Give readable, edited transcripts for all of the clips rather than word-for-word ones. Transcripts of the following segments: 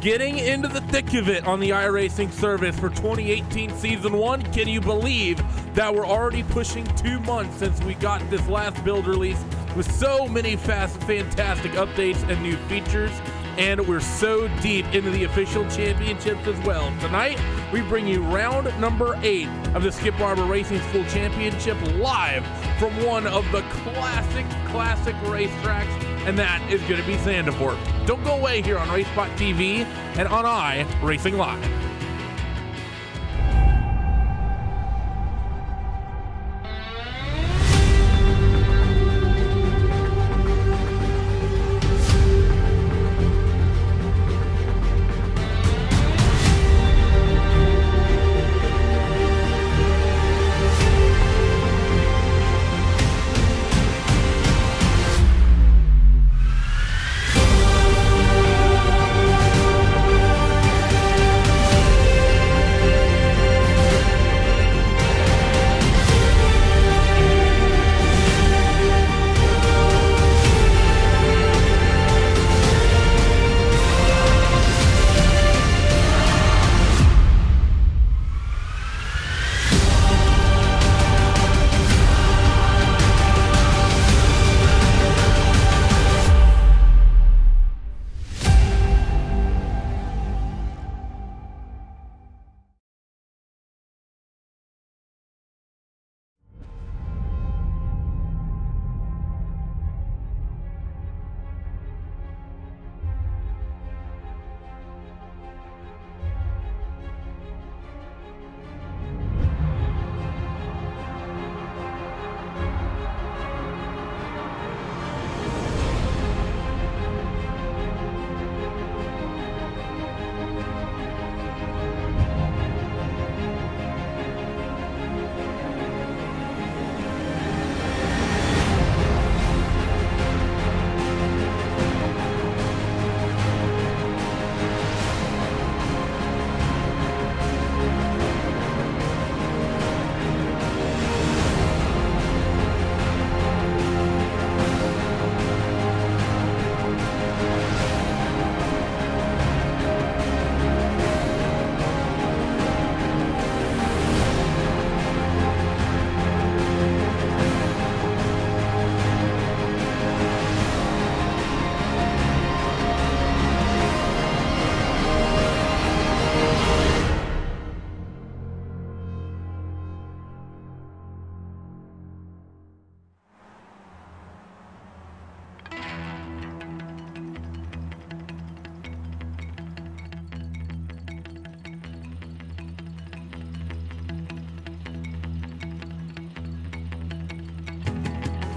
getting into the thick of it on the iRacing service for 2018 Season 1. Can you believe that we're already pushing 2 months since we got this last build release with so many fantastic updates and new features? And we're so deep into the official championships as well. Tonight, we bring you round number 8 of the Skip Barber Racing School Championship live from one of the classic racetracks, and that is going to be Zandvoort. Don't go away here on RaceSpot TV and on iRacing Live.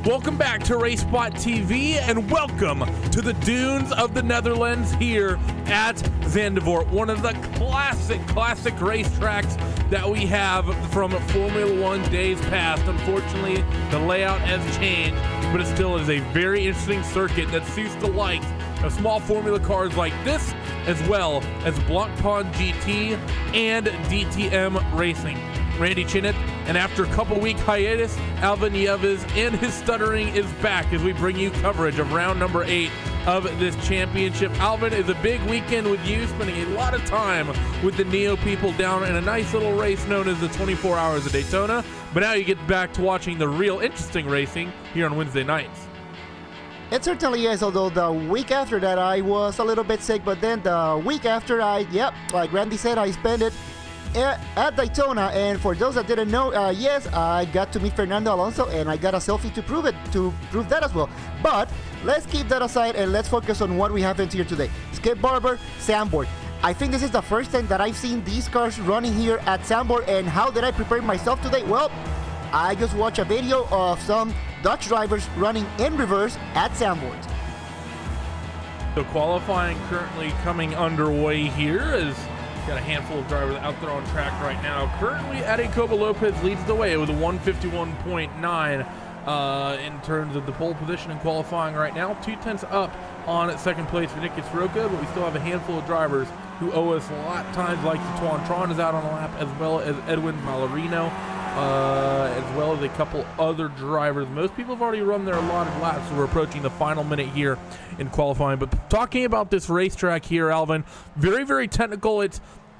Welcome back to RaceSpot TV, and welcome to the dunes of the Netherlands here at Zandvoort, one of the classic racetracks that we have from Formula One days past. Unfortunately, the layout has changed, but it still is a very interesting circuit that suits the likes of small formula cars like this, as well as Blanc Pond GT and DTM Racing. Randy Chinnet, and after a couple-week hiatus, Alvin Nieves and his stuttering is back as we bring you coverage of round number 8 of this championship. Alvin, is a big weekend with you, spending a lot of time with the Neo people down in a nice little race known as the 24 Hours of Daytona, but now you get back to watching the real interesting racing here on Wednesday nights. It certainly is, although the week after that I was a little bit sick, but then the week after like Randy said, I spent it at Daytona, and for those that didn't know, yes, I got to meet Fernando Alonso, and I got a selfie to prove that as well. But let's keep that aside and let's focus on what we have in here today. Skip Barber, Zandvoort. I think this is the first time that I've seen these cars running here at Zandvoort, and how did I prepare myself today? Well, I just watched a video of some Dutch drivers running in reverse at Zandvoort. So qualifying currently coming underway here is got a handful of drivers out there on track right now. Currently, Adikoba Lopez leads the way with a 151.9 in terms of the pole position in qualifying right now. 2/10 up on second place for Nicky Soroka, but we still have a handful of drivers who owe us a lot. Times like Tuan Tron is out on the lap, as well as Edwin Malorino. as well as a couple other drivers. Most people have already run their allotted laps, so we're approaching the final minute here in qualifying. But talking about this racetrack here, Alvin, very, very technical.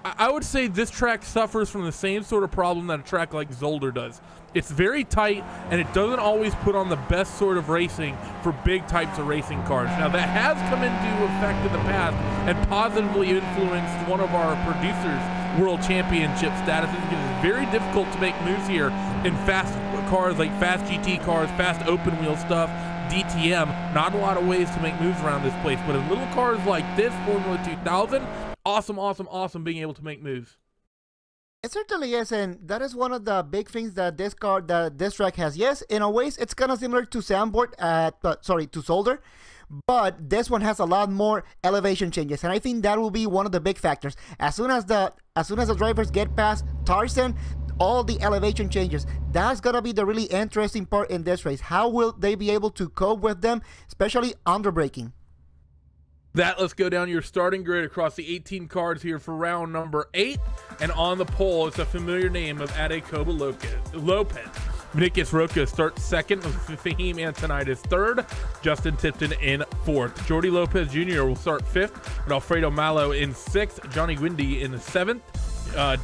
I would say this track suffers from the same sort of problem that a track like Zolder does. It's very tight, and it doesn't always put on the best sort of racing for big types of racing cars. Now, that has come into effect in the past and positively influenced one of our producers' world championship statuses, because it's very difficult to make moves here in fast cars like fast GT cars, fast open wheel stuff, DTM. Not a lot of ways to make moves around this place, but in little cars like this, Formula 2000, awesome being able to make moves. It certainly is, and that is one of the big things that this track has. Yes, in a ways, it's kind of similar to Zandvoort to Zolder, but this one has a lot more elevation changes, and I think that will be one of the big factors. As soon as the drivers get past Tarzan, all the elevation changes, that's gonna be the really interesting part in this race. How will they be able to cope with them, especially under braking? Let's go down your starting grid across the 18 cars here for round number 8. And on the pole, it's a familiar name of Adecoba Lopez. Vinicus Roca starts second, with Fahim Antonides third, Justin Tipton in fourth. Jordi Lopez Jr. will start fifth, with Alfredo Malo in sixth, Johnny Windy in seventh,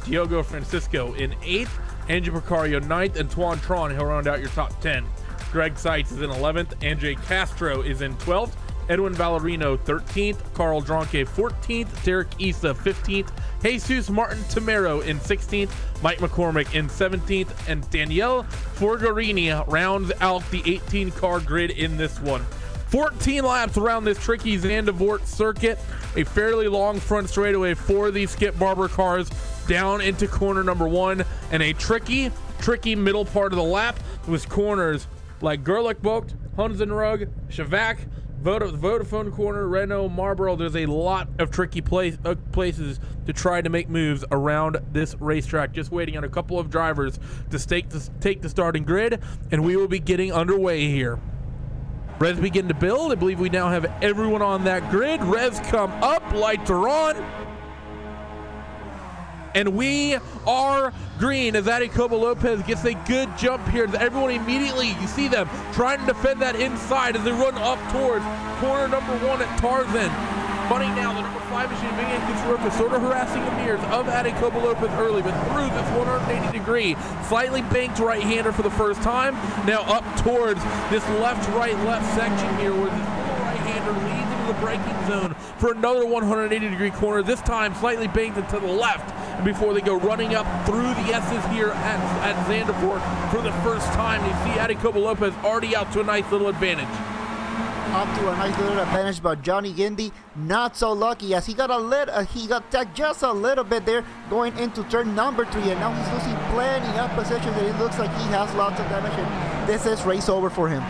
Diogo Francisco in eighth, Andrew Picario ninth, and Tuan Tron, he'll round out your top 10. Greg Seitz is in 11th, Andre Castro is in 12th, Edwin Valerino 13th, Carl Dronke 14th, Derek Issa 15th, Jesus Martin Tamero in 16th, Mike McCormick in 17th, and Danielle Forgarini rounds out the 18-car grid in this one. 14 laps around this tricky Zandvoort circuit, a fairly long front straightaway for these Skip Barber cars down into corner number 1, and a tricky middle part of the lap with corners like Gerlich-Bocht, Hunsenrug, Shavak, Vodafone Corner, Renault, Marlboro. There's a lot of tricky places to try to make moves around this racetrack. Just waiting on a couple of drivers to take the starting grid, and we will be getting underway here. Revs begin to build. I believe we now have everyone on that grid. Revs come up, lights are on, and we are green as Adecoba Lopez gets a good jump here. Everyone immediately, you see them trying to defend that inside as they run up towards corner number 1 at Tarzan. Funny now, the number 5 machine, Vinicus Roca, sort of harassing the mirrors of Adecoba Lopez early, but through this 180 degree, slightly banked right-hander for the first time. Now up towards this left section here where this little right-hander leads into the braking zone for another 180 degree corner, this time slightly banked to the left, and before they go running up through the S's here at Zandvoort for the first time. You see Adecoba Lopez already out to a nice little advantage. Up to a nice little advantage, but Johnny Guindy not so lucky as he got tagged just a little bit there going into turn number 3, and now he's losing plenty of positions, and it looks like he has lots of damage, and this is race over for him.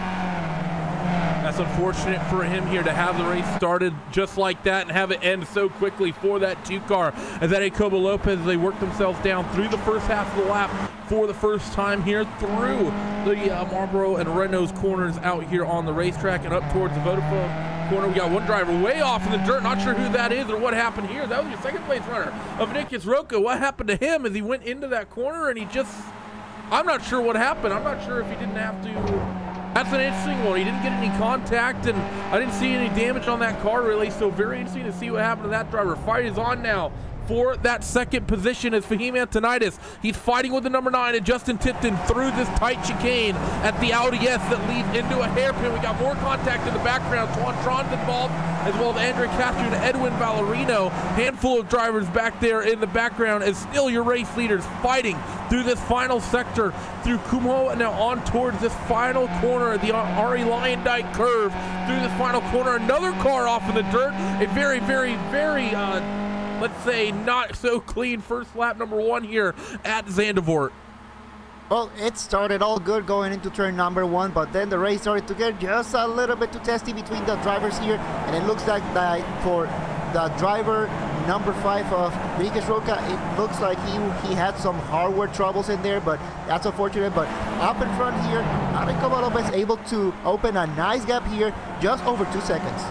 That's unfortunate for him here to have the race started just like that and have it end so quickly for that 2-car. As Adecoba Lopez, they work themselves down through the first half of the lap for the first time here through the Marlboro and Renault's corners out here on the racetrack and up towards the Vodafone corner. We got one driver way off in the dirt. Not sure who that is or what happened here. That was your second place runner of Vinicus Roca. What happened to him as he went into that corner and I'm not sure what happened. I'm not sure if he didn't have to. That's an interesting one. He didn't get any contact, and I didn't see any damage on that car, really, so very interesting to see what happened to that driver. Fight is on now for that second position as Fahim Antonides. He's fighting with the number 9 and Justin Tipton through this tight chicane at the Audi S that leads into a hairpin. We got more contact in the background. Tuan Tron's involved, as well as Andre Castro and Edwin Valerino. Handful of drivers back there in the background as still your race leaders fighting through this final sector through Kumho and now on towards this final corner, the Ari Lyondike curve through this final corner. Another car off in the dirt. A very, very, very let's say not so clean first lap number 1 here at Zandvoort. Well, it started all good going into turn number 1, but then the race started to get just a little bit too testy between the drivers here, and it looks like that for the driver number 5 of Vinicus Roca, it looks like he had some hardware troubles in there, but that's unfortunate. But up in front here, Adecoba Lopez able to open a nice gap here, just over 2 seconds.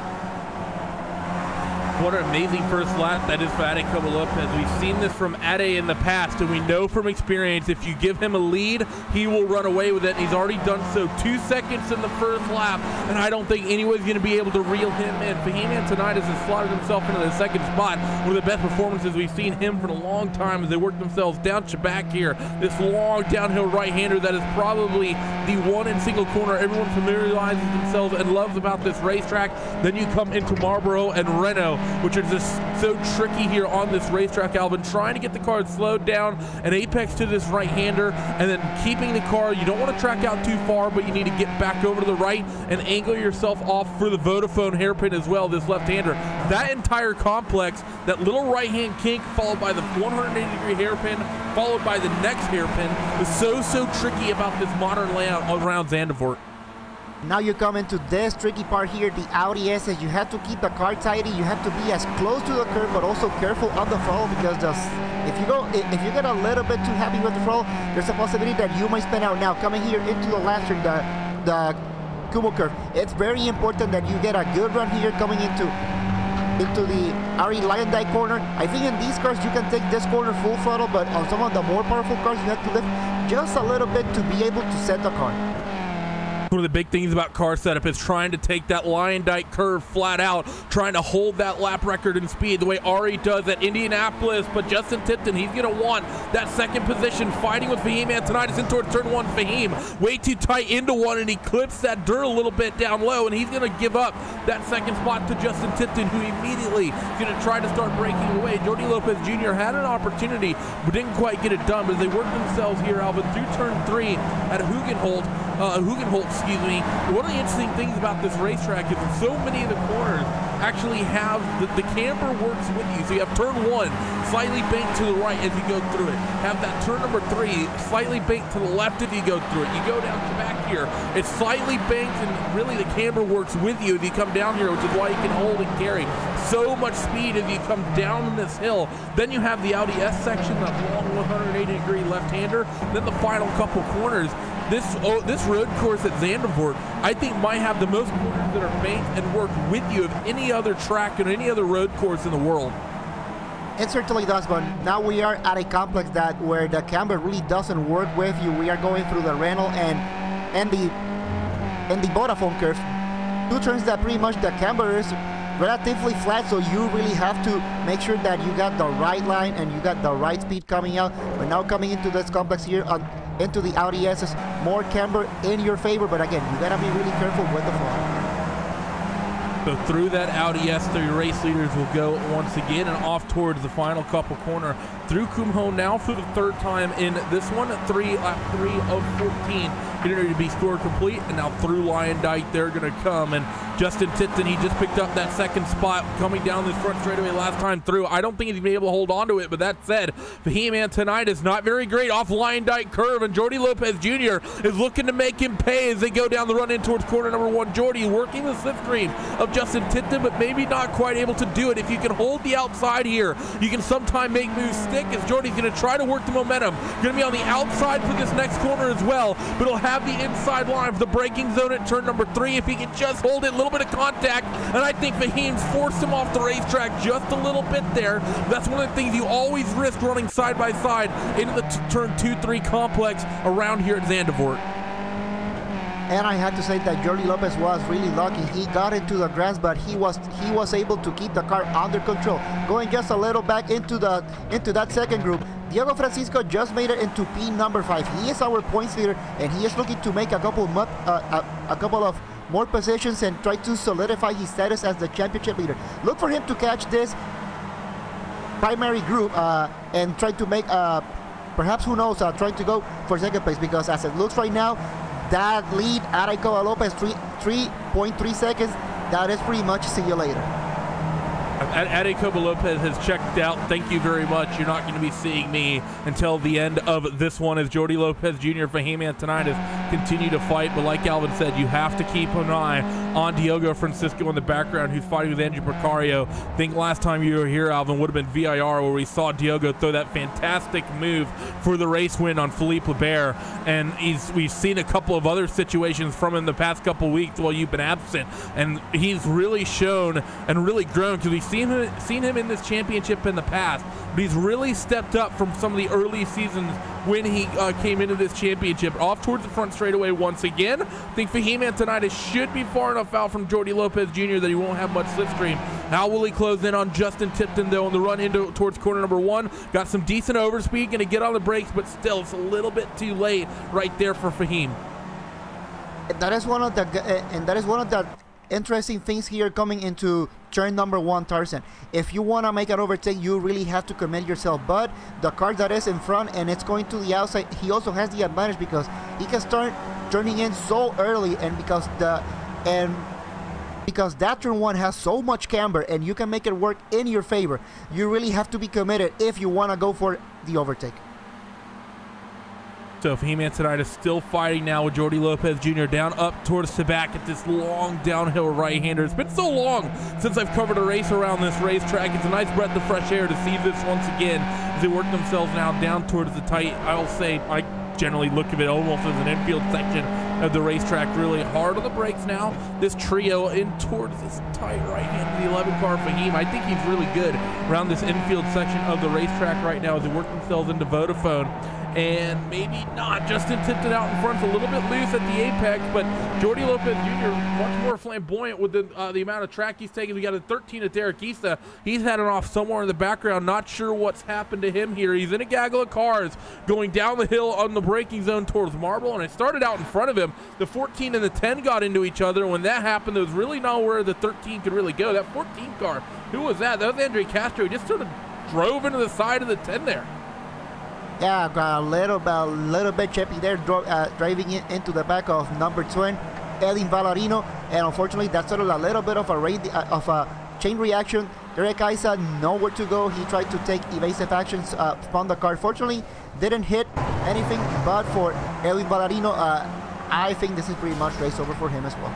What an amazing first lap that is for Ade Lopez. We've seen this from Ade in the past, and we know from experience if you give him a lead, he will run away with it. And he's already done so 2 seconds in the first lap, and I don't think anyone's going to be able to reel him in. Fahim Antoniadis has slotted himself into the second spot. One of the best performances we've seen him for a long time as they work themselves down to back here. This long downhill right-hander that is probably the one in single corner everyone familiarizes themselves and loves about this racetrack. Then you come into Marlboro and Renault, which are just so tricky here on this racetrack, Alvin, trying to get the car slowed down and apex to this right-hander and then keeping the car. You don't want to track out too far, but you need to get back over to the right and angle yourself off for the Vodafone hairpin as well, this left-hander. That entire complex, that little right-hand kink followed by the 180-degree hairpin, followed by the next hairpin, is so tricky about this modern layout around Zandvoort. Now you come into this tricky part here, the Audi SS. You have to keep the car tidy. You have to be as close to the curb, but also careful on the throttle, because if you get a little bit too happy with the throttle, there's a possibility that you might spin out. Now coming here into the last turn, the Kumo curve, it's very important that you get a good run here coming into the Ari Lyondike corner. I think in these cars you can take this corner full throttle, but on some of the more powerful cars you have to lift just a little bit to be able to set the car. One of the big things about car setup is trying to take that Lyondike curve flat out, trying to hold that lap record in speed the way Ari does at Indianapolis. But Justin Tipton, he's going to want that second position, fighting with Fahim Antoniadis in towards turn one. Fahim way too tight into one, and he clips that dirt a little bit down low, and he's going to give up that second spot to Justin Tipton, who immediately is going to try to start breaking away. Jordi Lopez Jr. had an opportunity, but didn't quite get it done. But as they work themselves here, Alvin, through turn 3 at Hugenholt, excuse me. One of the interesting things about this racetrack is that so many of the corners actually have the camber works with you. So you have turn 1 slightly banked to the right as you go through it. Have that turn number 3 slightly banked to the left as you go through it. You go down to back here, it's slightly banked, and really the camber works with you as you come down here, which is why you can hold and carry so much speed as you come down this hill. Then you have the Audi S section, that long 180-degree left-hander. Then the final couple corners. This road course at Zandvoort, I think, might have the most corners that are banked and work with you of any other track and any other road course in the world. It certainly does, but now we are at a complex where the camber really doesn't work with you. We are going through the Renault and the Vodafone curve. 2 turns that pretty much the camber is relatively flat, so you really have to make sure that you got the right line and you got the right speed coming out. But now coming into this complex here into the Audi SS, more camber in your favor, but again, you gotta be really careful with the throttle. So through that Audi S3, race leaders will go once again and off towards the final couple corner through Kumho now for the 3rd time in this one. Lap 3 of 14 getting ready to be score complete, and now through Lyondike they're going to come, and Justin Tipton, he just picked up that second spot coming down this front straightaway last time through. I don't think he's been able to hold on to it, but that said, Fahim Antoniadis not very great off Lyondike curve, and Jordi Lopez Jr. is looking to make him pay as they go down the run in towards corner number 1. Jordi working the slipstream of Justin Tipton, but maybe not quite able to do it. If you can hold the outside here, you can sometime make moves stick, as Jordi's going to try to work the momentum. Going to be on the outside for this next corner as well, but he'll have the inside line for the braking zone at turn number 3. If he can just hold it, a little bit of contact, and I think Fahim's forced him off the racetrack just a little bit there. That's one of the things you always risk running side by side into the turn 2-3 complex around here at Zandvoort. And I have to say that Jordi Lopez was really lucky. He got into the grass, but he was able to keep the car under control. Going just a little back into that second group, Diego Francisco just made it into P number 5. He is our points leader, and he is looking to make a couple of more positions and try to solidify his status as the championship leader. Look for him to catch this primary group and try to make, perhaps, who knows, trying to go for second place, because as it looks right now, that lead, Ade Lopez, 3.3 seconds, that is pretty much see you later. Ade Lopez has checked out. Thank you very much. You're not going to be seeing me until the end of this one as Jordi Lopez Jr. Fahim Antoniadis continue to fight. But like Alvin said, you have to keep an eye on Diogo Francisco in the background, who's fighting with Andrew Precario. I think last time you were here, Alvin, would have been VIR, where we saw Diogo throw that fantastic move for the race win on Philippe Lebert. And we've seen a couple of other situations from him the past couple weeks while you've been absent. And he's really shown and really grown, because we've seen him in this championship in the past, but he's really stepped up from some of the early seasons when he came into this championship. Off towards the front straightaway once again. I think Fahim Antonitis should be far enough out from Jordi Lopez Jr. that he won't have much slipstream. How will he close in on Justin Tipton, though, on the run into towards corner number 1? Got some decent overspeed, going to get on the brakes, but still, it's a little bit too late right there for Fahim. That is one of the interesting things here coming into turn number 1, Tarzan. If you want to make an overtake, you really have to commit yourself, but the car that is in front and it's going to the outside, he also has the advantage because he can start turning in so early, and because that turn 1 has so much camber and you can make it work in your favor. You really have to be committed if you want to go for the overtake. So Fahim Antonitis still fighting now with Jordi Lopez Jr. down up towards the back at this long downhill right-hander. It's been so long since I've covered a race around this racetrack. It's a nice breath of fresh air to see this once again as they work themselves now down towards the tight. I'll say I generally look at it almost as an infield section of the racetrack. Really hard on the brakes now. This trio in towards this tight right-hand of the 11 car Fahim. I think he's really good around this infield section of the racetrack right now as they work themselves into Vodafone. And maybe not. Justin Tipton out in front, a little bit loose at the apex, but Jordi Lopez Jr. much more flamboyant with the amount of track he's taken. We got a 13 at Derek Issa. He's heading off somewhere in the background. Not sure what's happened to him here. He's in a gaggle of cars going down the hill on the braking zone towards Marble, and it started out in front of him. The 14 and the 10 got into each other. When that happened, there was really nowhere the 13 could really go. That 14 car, who was that? That was Andre Castro. He just sort of drove into the side of the 10 there. Yeah, got a little bit chippy there, driving into the back of number 20, Edin Valarino, and unfortunately that's sort of a little bit of a chain reaction. Derek Issa nowhere to go. He tried to take evasive actions from the car. Fortunately, didn't hit anything, but for Edin Valarino, I think this is pretty much race over for him as well.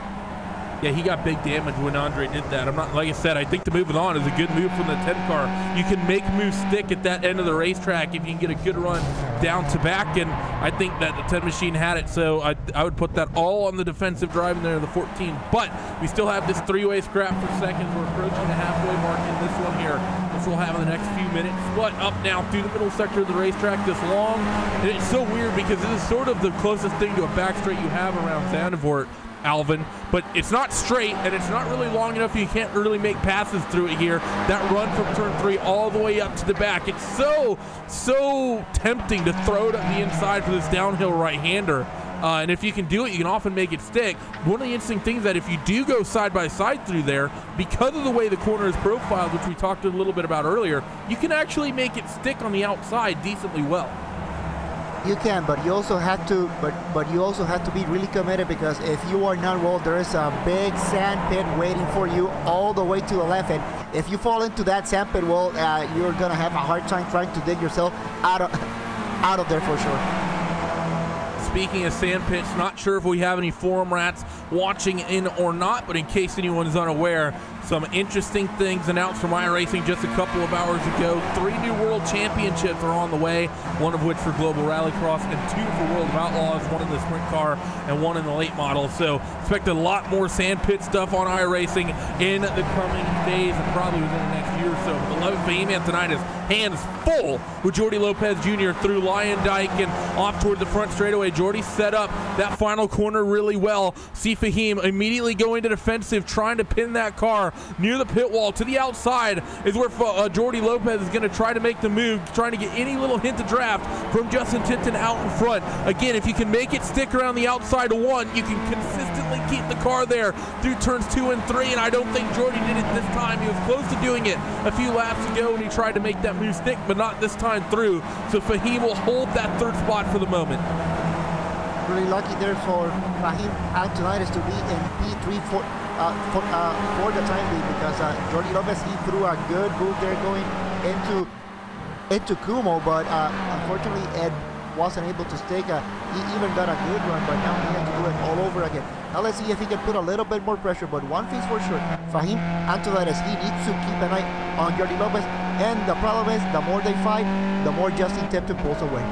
Yeah, he got big damage when Andre did that. I'm not, like I said, I think the moving on is a good move from the 10 car. You can make moves stick at that end of the racetrack if you can get a good run down to back, and I think that the 10 machine had it, so I would put that all on the defensive drive in there, the 14. But we still have this three-way scrap for seconds. We're approaching the halfway mark in this one here, which we'll have in the next few minutes. Split up now through the middle sector of the racetrack this long, and it's so weird because this is sort of the closest thing to a back straight you have around Zandvoort, Alvin, but it's not straight and it's not really long enough. You can't really make passes through it here. That run from turn 3 all the way up to the back, it's so tempting to throw it up the inside for this downhill right-hander. And if you can do it, you can often make it stick. One of the interesting things that if you do go side by side through there, because of the way the corner is profiled, which we talked a little bit about earlier, you can actually make it stick on the outside decently well. You can, but you also have to, but you also have to be really committed, because if you are not rolled, there is a big sand pit waiting for you all the way to the left, and if you fall into that sand pit, well, you're gonna have a hard time trying to dig yourself out of there for sure. Speaking of sand pits, not sure if we have any forum rats watching in or not, but in case anyone is unaware, some interesting things announced from iRacing just a couple of hours ago. 3 new World Championships are on the way, one of which for Global Rallycross and 2 for World of Outlaws, one in the sprint car and one in the late model. So expect a lot more sand pit stuff on iRacing in the coming days and probably within the next year or so. Beloved Fahim Antonitis, hands full with Jordi Lopez Jr. through Lion Dyke and off toward the front straightaway. Jordi set up that final corner really well. See Fahim immediately going to defensive, trying to pin that car near the pit wall. To the outside is where Jordi Lopez is going to try to make the move, trying to get any little hint of draft from Justin Tipton out in front. Again, if you can make it stick around the outside of 1, you can consistently keep the car there through turns 2 and 3, and I don't think Jordi did it this time. He was close to doing it a few laps ago when he tried to make that move stick, but not this time through. So Fahim will hold that 3rd spot for the moment. Really lucky there for Fahim Antonitis to be in P3 for the time being, because Jordi Lopez, he threw a good move there going into Kumo, but unfortunately Ed wasn't able to stick. He even got a good run, but now he has to do it all over again. Now let's see if he can put a little bit more pressure, but one thing's for sure, Fahim Antonitis, he needs to keep an eye on Jordi Lopez, and the problem is the more they fight, the more Justin Tipton pulls away.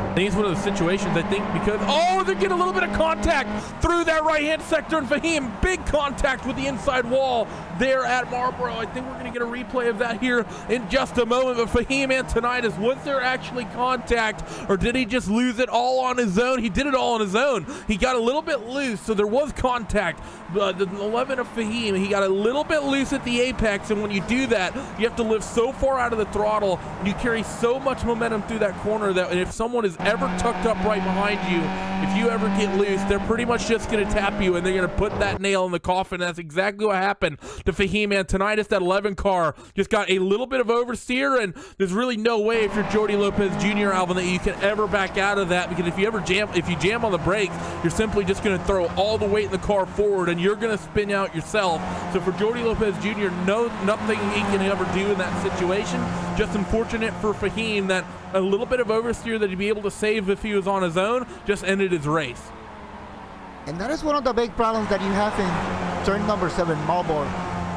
I think it's one of those situations, I think, because, oh, they're getting a little bit of contact through that right-hand sector, and Fahim, big contact with the inside wall there at Marlboro. I think we're going to get a replay of that here in just a moment, but Fahim Antonitis, was there actually contact, or did he just lose it all on his own? He did it all on his own. He got a little bit loose, so there was contact. The 11 of Fahim, he got a little bit loose at the apex, and when you do that, you have to lift so far out of the throttle, and you carry so much momentum through that corner that if someone is ever tucked up right behind you, if you ever get loose, they're pretty much just going to tap you, and they're going to put that nail in the coffin. That's exactly what happened to Fahim Antonitis. That 11 car just got a little bit of oversteer, and there's really no way, if you're Jordy Lopez Jr., Alvin, that you can ever back out of that, because if you jam on the brakes, you're simply just going to throw all the weight in the car forward, and you're going to spin out yourself. So for Jordy Lopez Jr., nothing he can ever do in that situation. Just unfortunate for Fahim that a little bit of oversteer that he'd be able to save if he was on his own just ended his race. And that is one of the big problems that you have in turn number 7, Marlboro.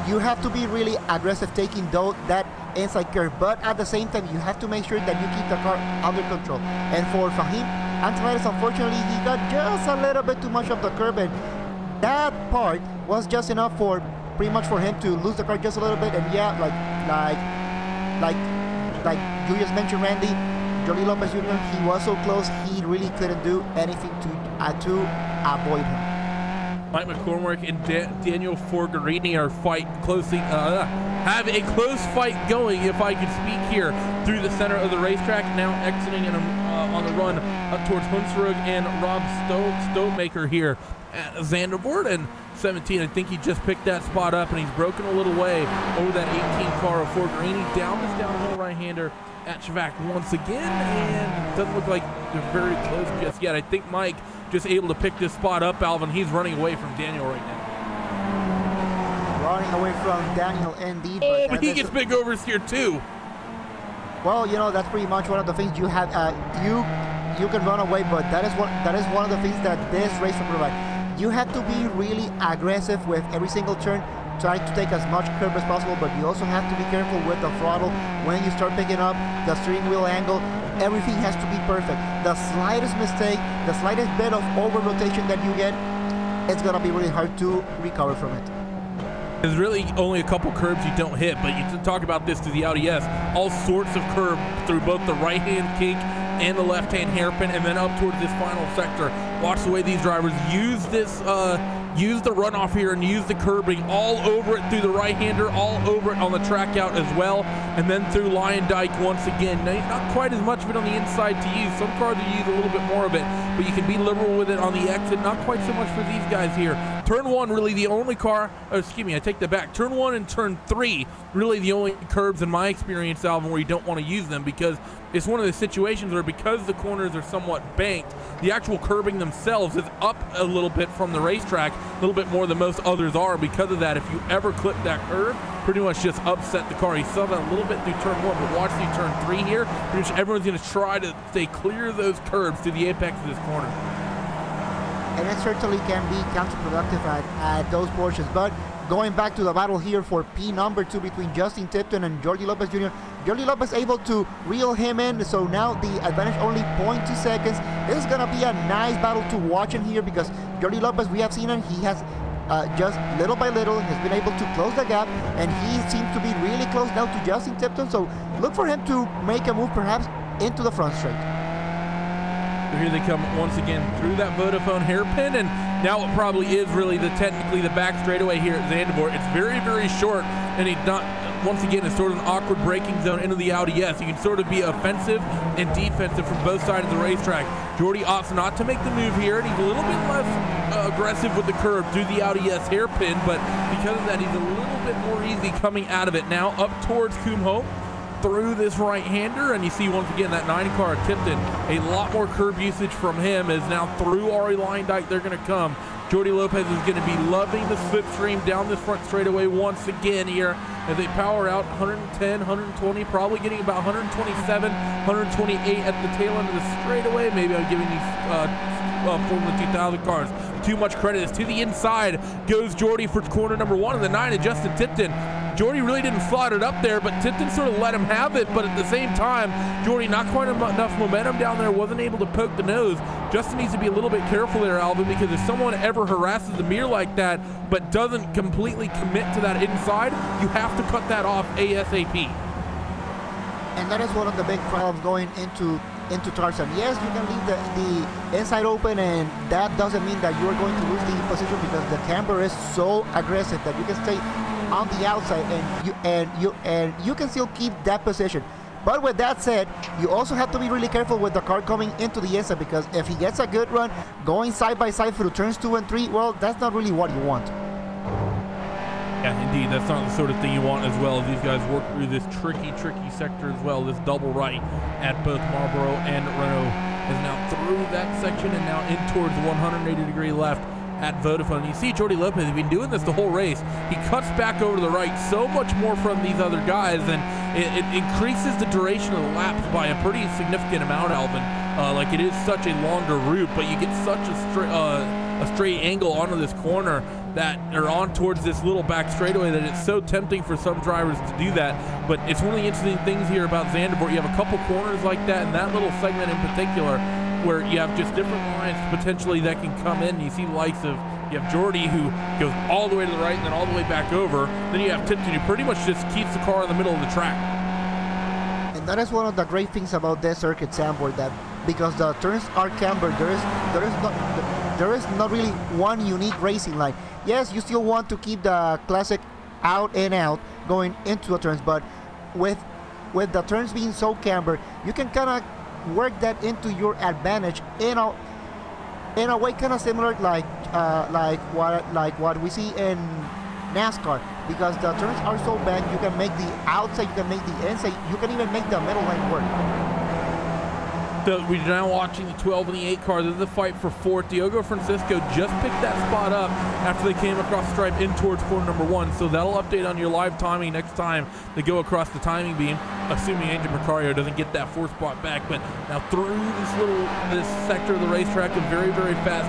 You have to be really aggressive taking that inside curve, but at the same time, you have to make sure that you keep the car under control. And for Fahim Antonitis, unfortunately, he got just a little bit too much of the curb, and that part was just enough for pretty much for him to lose the car just a little bit. And yeah, like you just mentioned, Randy, Jordy Lopez Jr., he was so close, he really couldn't do anything to avoid him. Mike McCormick and Daniel Forgarini are have a close fight going, if I could speak here, through the center of the racetrack, now exiting on the run up towards Hunsrug and Rob Stowmaker here at Zandvoort. And 17, I think he just picked that spot up, and he's broken a little way over that 18 car of Forgarini down this downhill right-hander at Chavac once again, and doesn't look like they're very close just yet. I think Mike just able to pick this spot up, Alvin. He's running away from Daniel right now. Running away from Daniel, indeed. But he gets big oversteer too. Well, you know, that's pretty much one of the things you have. You can run away, but that is one of the things that this race will provide. You have to be really aggressive with every single turn, trying to take as much curb as possible, but you also have to be careful with the throttle when you start picking up the steering wheel angle. Everything has to be perfect. The slightest mistake, the slightest bit of over rotation that you get, it's gonna be really hard to recover from it. There's really only a couple curbs you don't hit, but you talk about this to the Audi S, all sorts of curb through both the right-hand kink and the left-hand hairpin, and then up towards this final sector. Watch the way these drivers use this, use the runoff here and use the curbing all over it through the right-hander, all over it on the track out as well, and then through Lion Dyke once again. Now, not quite as much of it on the inside to use. Some cars will use a little bit more of it, but you can be liberal with it on the exit. Not quite so much for these guys here. Turn 1, really the only car, excuse me, I take that back. Turn 1 and turn 3, really the only curbs in my experience, Alvin, where you don't want to use them, because it's one of the situations where, because the corners are somewhat banked, the actual curbing themselves is up a little bit from the racetrack, a little bit more than most others are. Because of that, if you ever clip that curb, pretty much just upset the car. You saw that a little bit through turn 1, but watch through turn 3 here. Pretty much everyone's going to try to stay clear of those curbs to the apex of this corner. And it certainly can be counterproductive at those portions. But going back to the battle here for P number 2 between Justin Tipton and Jordy Lopez Jr., Jordy Lopez able to reel him in, so now the advantage only 0.2 seconds. This is going to be a nice battle to watch in here, because Jordy Lopez, we have seen him, he has just little by little has been able to close the gap, and he seems to be really close now to Justin Tipton, so look for him to make a move perhaps into the front straight. Here they come once again through that Vodafone hairpin, and now it probably is really technically the back straightaway here at Zandvoort. It's very, very short, and once again, it's sort of an awkward braking zone into the Audi S. You can sort of be offensive and defensive from both sides of the racetrack. Jordy opts not to make the move here, and he's a little bit less aggressive with the curb through the Audi S hairpin, but because of that, he's a little bit more easy coming out of it. Now up towards Kumho, through this right-hander, and you see once again that 9 car Tipton, a lot more curb usage from him, is now through Ari Leindyke. They're going to come. Jordy Lopez is going to be loving the slipstream down this front straightaway once again here as they power out 110, 120, probably getting about 127, 128 at the tail end of the straightaway. Maybe I'm giving these Formula 2000 cars too much credit. It's to the inside goes Jordy for corner number 1 of the 9, and Justin Tipton Jordy really didn't slot it up there, but Tipton sort of let him have it. But at the same time, Jordy not quite enough momentum down there, wasn't able to poke the nose. Justin needs to be a little bit careful there, Alvin, because if someone ever harasses the mirror like that but doesn't completely commit to that inside, you have to cut that off ASAP. And that is one of the big problems going into Tarzan. Yes, you can leave the inside open, and that doesn't mean that you are going to lose the position, because the camber is so aggressive that you can stay on the outside and you can still keep that position. But with that said, you also have to be really careful with the car coming into the inside, because if he gets a good run going side by side through turns 2 and 3, well, that's not really what you want. Yeah, indeed, that's not the sort of thing you want as well. These guys work through this tricky sector as well. This double right at both Marlboro and Renault is now through that section and now in towards the 180-degree left at Vodafone. And you see Jordy Lopez has been doing this the whole race. He cuts back over to the right so much more from these other guys, and it increases the duration of the laps by a pretty significant amount, Alvin. Like, it is such a longer route, but you get such a straight angle onto this corner that are on towards this little back straightaway that it's so tempting for some drivers to do that. But it's one of the interesting things here about Zandvoort. You have a couple corners like that, and that little segment in particular, where you have just different lines potentially that can come in. You see the likes of, you have Jordy, who goes all the way to the right and then all the way back over. Then you have Tipton, who pretty much just keeps the car in the middle of the track. And that is one of the great things about this circuit, Zandvoort, that because the turns are cambered, there is not really one unique racing line. Yes, you still want to keep the classic out and out going into the turns, but with the turns being so cambered, you can kind of work that into your advantage in a way kind of similar like what we see in NASCAR, because the turns are so bad. You can make the outside, you can make the inside, you can even make the middle line work. So we're now watching the 12 and the 8 car. This is the fight for fourth. Diogo Francisco just picked that spot up after they came across the stripe in towards corner number 1. So that'll update on your live timing next time they go across the timing beam, assuming Angel Macario doesn't get that 4th spot back. But now through this sector of the racetrack, a very, very fast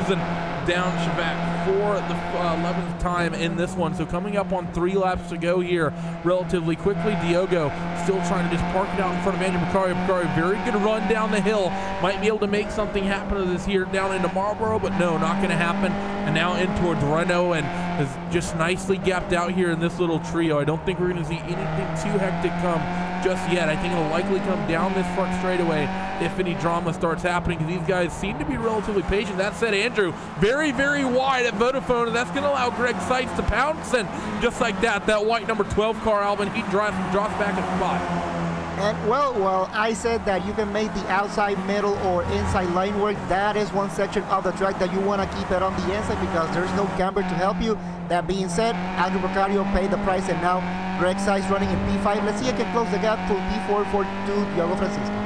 Susan down Chevac for the 11th time in this one. So coming up on 3 laps to go here relatively quickly. Diogo still trying to just park it out in front of Andrew Macario. Macario, very good run down the hill. Might be able to make something happen to this here down into Marlboro, but no, not going to happen. And now in towards Renault, and is just nicely gapped out here in this little trio. I don't think we're going to see anything too hectic come just yet. I think it'll likely come down this front straightaway if any drama starts happening, because these guys seem to be relatively patient. That said, Andrew, very, very wide at Vodafone, and that's going to allow Greg Seitz to pounce, and just like that, that white number 12 car, Alvin, he drops back a spot. And well, I said that you can make the outside, middle, or inside line work. That is one section of the track that you want to keep it on the inside, because there's no camber to help you. That being said, Andrew Macario paid the price, and now Greg Seitz running in P5. Let's see if he can close the gap to P4 for Diogo Francisco.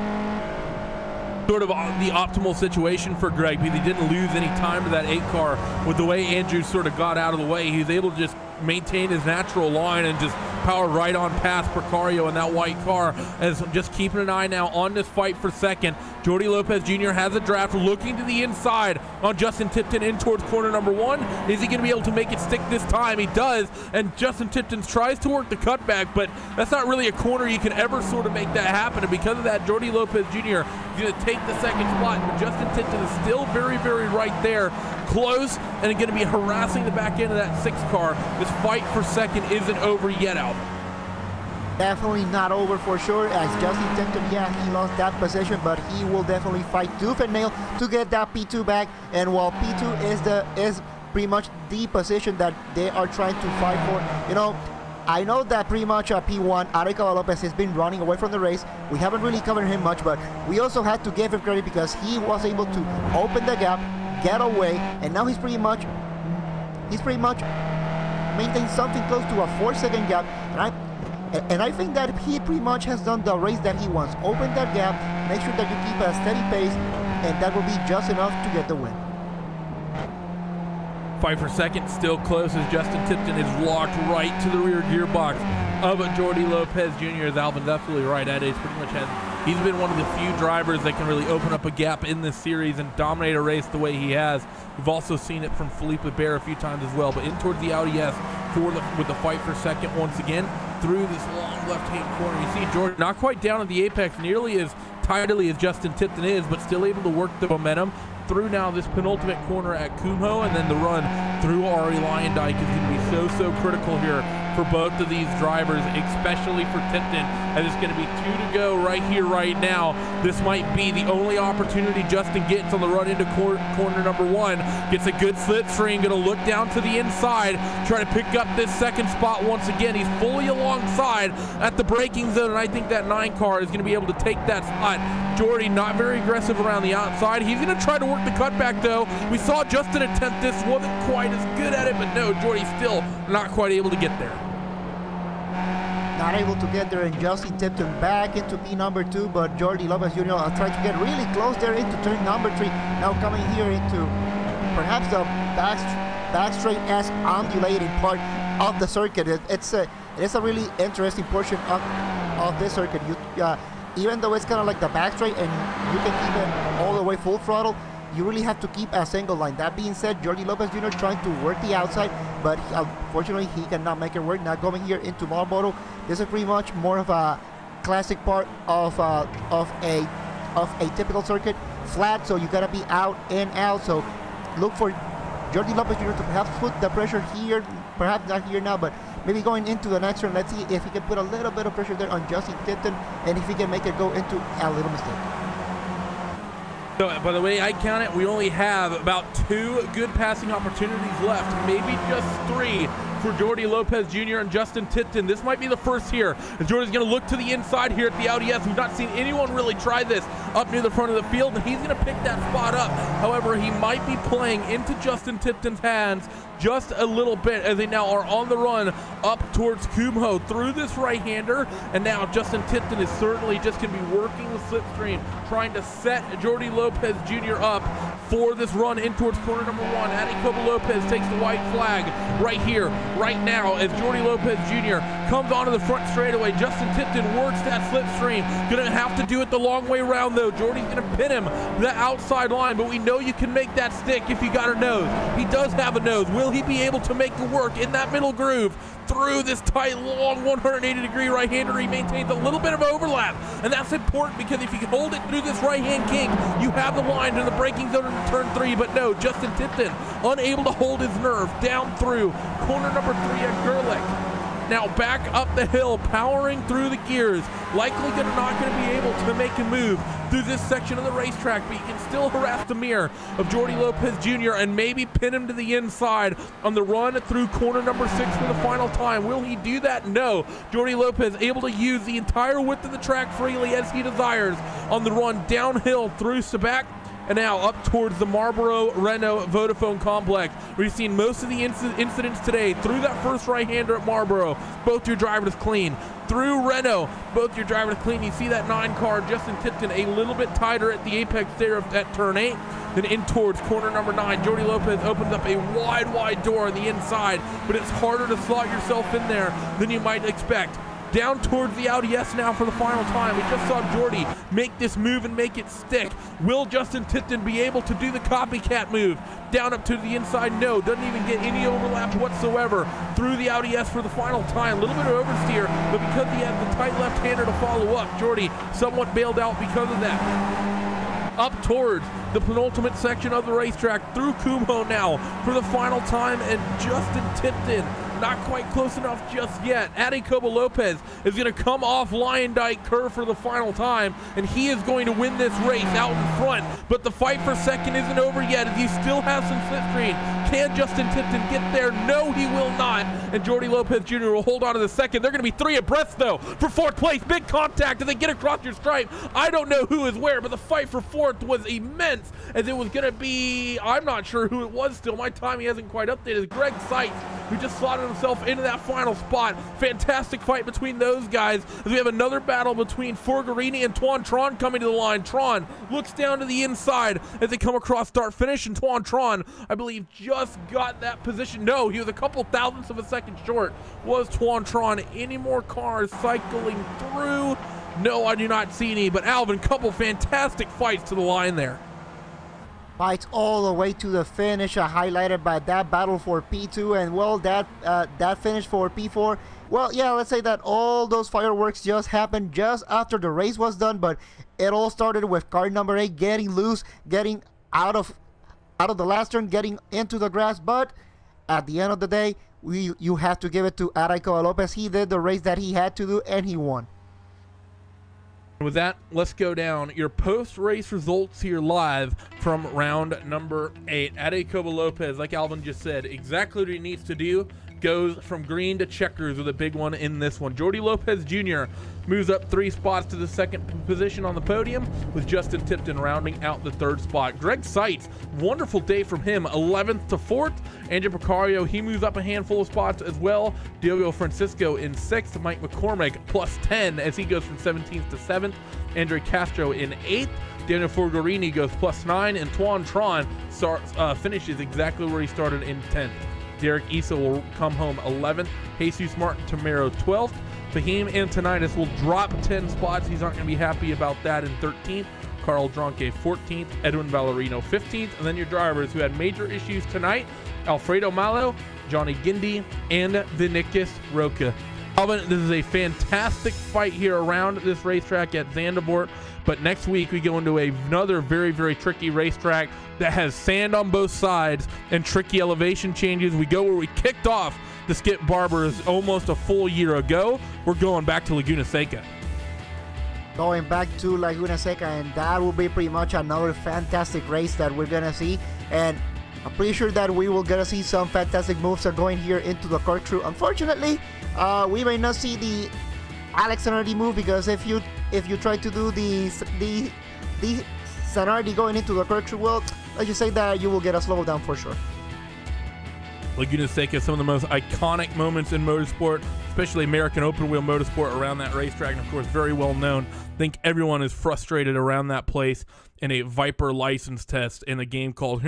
Sort of the optimal situation for Greg, because he didn't lose any time to that 8 car. With the way Andrew sort of got out of the way, he was able to just maintain his natural line and just power right on past Precario in that white car, as just keeping an eye now on this fight for second. Jordy Lopez Jr. has a draft looking to the inside on Justin Tipton in towards corner number 1. Is he going to be able to make it stick this time? He does, and Justin Tipton tries to work the cutback, but that's not really a corner you can ever sort of make that happen, and because of that, Jordy Lopez Jr. is going to take the second spot, but Justin Tipton is still very, very right there, close, and going to be harassing the back end of that 6 car. This fight for second isn't over yet, Alvin. Definitely not over for sure, as Justin Tipton, yeah, he lost that position, but he will definitely fight tooth and nail to get that P2 back. And while P2 is pretty much the position that they are trying to fight for, you know, I know that pretty much P1, Aricaba Lopez has been running away from the race. We haven't really covered him much, but we also had to give him credit because he was able to open the gap, get away, and now he's pretty much maintained something close to a 4-second gap. And I think that he pretty much has done the race that he wants. Open that gap, make sure that you keep a steady pace, and that will be just enough to get the win. Fight for second, still close as Justin Tipton is locked right to the rear gearbox of Jordy Lopez Jr. As Alvin's absolutely right at it. He's been one of the few drivers that can really open up a gap in this series and dominate a race the way he has. We've also seen it from Felipe Bear a few times as well, but in towards the Audi S with the fight for second once again through this long left-hand corner. You see Jordan not quite down at the apex, nearly as tidily as Justin Tipton is, but still able to work the momentum through now this penultimate corner at Kumho, and then the run through Ari Lyondike is going to be so critical here for both of these drivers, especially for Tipton, and it's going to be 2 to go right here, right now. This might be the only opportunity Justin gets on the run into corner number 1. Gets a good slipstream, going to look down to the inside, try to pick up this second spot once again. He's fully alongside at the braking zone, and I think that 9 car is going to be able to take that spot. Jordy not very aggressive around the outside. He's going to try to work the cutback though. We saw Justin attempt this, wasn't quite as good at it, but no, Jordy's still not quite able to get there. Not able to get there, and Justin Tipton back into P number 2, but Jordi Lopez Jr. Tried to get really close there into turn number 3. Now coming here into perhaps the back straight-esque undulating part of the circuit. It is a really interesting portion of this circuit. Even though it's kind of like the back straight and you can keep it all the way full throttle, you really have to keep a single line. That being said, Jordi Lopez Jr. trying to work the outside, but unfortunately he cannot make it work. Now going here into Marlboro, this is pretty much more of a classic part of a typical circuit, flat. So you gotta be out and out. So look for Jordi Lopez Jr. to perhaps put the pressure here, perhaps not here now, but maybe going into the next turn. Let's see if he can put a little bit of pressure there on Justin Tipton, and if he can make it go into a little mistake. So, by the way I count it, we only have about 2 good passing opportunities left, maybe just 3 for Jordi Lopez Jr. and Justin Tipton. This might be the first here, as Jordi's going to look to the inside here at the Audi S. We've not seen anyone really try this up near the front of the field, and he's going to pick that spot up. However, he might be playing into Justin Tipton's hands just a little bit, as they now are on the run up towards Kumho through this right-hander, and now Justin Tipton is certainly just going to be working the slipstream, trying to set Jordi Lopez Jr. up for this run in towards corner number 1. Adikoba Lopez takes the white flag right here, right now, as Jordi Lopez Jr. comes onto the front straightaway. Justin Tipton works that slipstream. Gonna have to do it the long way around though. Jordy's gonna pin him the outside line, but we know you can make that stick if you got a nose. He does have a nose. Will he be able to make it work in that middle groove through this tight, long 180-degree right-hander? He maintains a little bit of overlap, and that's important because if you can hold it through this right-hand kink, you have the line to the braking zone in turn 3, but no, Justin Tipton unable to hold his nerve down through corner number 3 at Gerlich. Now back up the hill, powering through the gears, likely not going to be able to make a move through this section of the racetrack, but you can still harass the mirror of Jordi Lopez Jr. and maybe pin him to the inside on the run through corner number 6 for the final time. Will he do that? No. Jordi Lopez able to use the entire width of the track freely as he desires on the run downhill through Sabac, and now up towards the Marlboro Renault Vodafone complex, where you've seen most of the incidents today. Through that first right-hander at Marlboro, both your drivers clean. Through Renault, both your drivers clean. You see that 9 car, Justin Tipton, a little bit tighter at the apex there at turn 8. Then in towards corner number 9, Jordi Lopez opens up a wide door on the inside, but it's harder to slot yourself in there than you might expect. Down towards the Audi S now for the final time. We just saw Jordi make this move and make it stick. Will Justin Tipton be able to do the copycat move? Down up to the inside, no. Doesn't even get any overlap whatsoever through the Audi S for the final time. A little bit of oversteer, but because he has the tight left-hander to follow up, Jordi somewhat bailed out because of that. Up towards the penultimate section of the racetrack through Kumho now for the final time, and Justin Tipton not quite close enough just yet. Adikoba Lopez is going to come off Lyondike curve for the final time, and he is going to win this race out in front. But the fight for second isn't over yet, as he still has some slipstream. Can Justin Tipton get there? No, he will not. And Jordi Lopez Jr. will hold on to the second. They're going to be 3 abreast, though, for 4th place. Big contact as they get across your stripe. I don't know who is where, but the fight for 4th was immense, as it was going to be, I'm not sure who it was still. My timing hasn't quite updated. Greg Seitz, who just slotted himself into that final spot. Fantastic fight between those guys, as we have another battle between Forgarini and Tuan Tron coming to the line. Tron looks down to the inside as they come across start finish, and Tuan Tron, I believe, just got that position. No, he was a couple thousandths of a second short. Was Tuan Tron. Any more cars cycling through? No, I do not see any, but Alvin, couple fantastic fights to the line there. Fights all the way to the finish, highlighted by that battle for P2, and well, that finish for P4. Well, yeah, let's say that all those fireworks just happened just after the race was done, but it all started with car number 8 getting loose, getting out of the last turn, getting into the grass. But at the end of the day, you have to give it to Araiko Lopez. He did the race that he had to do, and he won. With that, let's go down your post-race results here live from round number 8. Araiko Lopez, like Alvin just said, exactly what he needs to do. Goes from green to checkers with a big one in this one. Jordi Lopez Jr. moves up 3 spots to the 2nd position on the podium, with Justin Tipton rounding out the 3rd spot. Greg Seitz, wonderful day from him, 11th to 4th. Andrew Picario, he moves up a handful of spots as well. Diogo Francisco in 6th. Mike McCormick plus 10 as he goes from 17th to 7th. Andre Castro in 8th. Daniel Forgorini goes plus 9, and Tuan Tron finishes exactly where he started in 10th. Derek Issa will come home 11th. Jesus Martin Tamero 12th. Fahim Antonitis will drop 10 spots. He's not going to be happy about that in 13th. Carl Dronke 14th. Edwin Valerino 15th. And then your drivers who had major issues tonight: Alfredo Malo, Johnny Gindi, and Vinicius Roca. Alvin, this is a fantastic fight here around this racetrack at Zandvoort. But next week we go into another very, very tricky racetrack that has sand on both sides and tricky elevation changes. We go where we kicked off the Skip Barbers almost a full year ago. We're going back to Laguna Seca. Going back to Laguna Seca, and that will be pretty much another fantastic race that we're gonna see. And I'm pretty sure that we will gonna see some fantastic moves are going here into the corkscrew. Unfortunately, we may not see the Alex Zanardi move, because if you try to do the Zanardi going into the corkscrew, well, let's just say that you will get a slowdown for sure. Laguna Seca, some of the most iconic moments in motorsport, especially American open wheel motorsport around that racetrack, and of course very well known. I think everyone is frustrated around that place in a Viper license test in a game called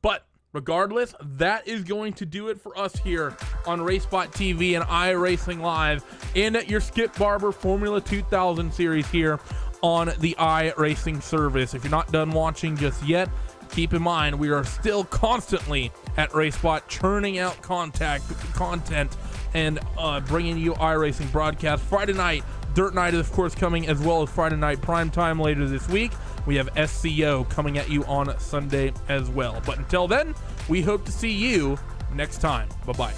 but regardless, that is going to do it for us here on RaceSpot TV and iRacing Live in your Skip Barber Formula 2000 series here on the iRacing service. If you're not done watching just yet, keep in mind we are still constantly at RaceSpot churning out content and bringing you iRacing broadcasts. Friday night, Dirt Night is of course coming, as well as Friday night prime time later this week. We have SCO coming at you on Sunday as well. But until then, we hope to see you next time. Bye-bye.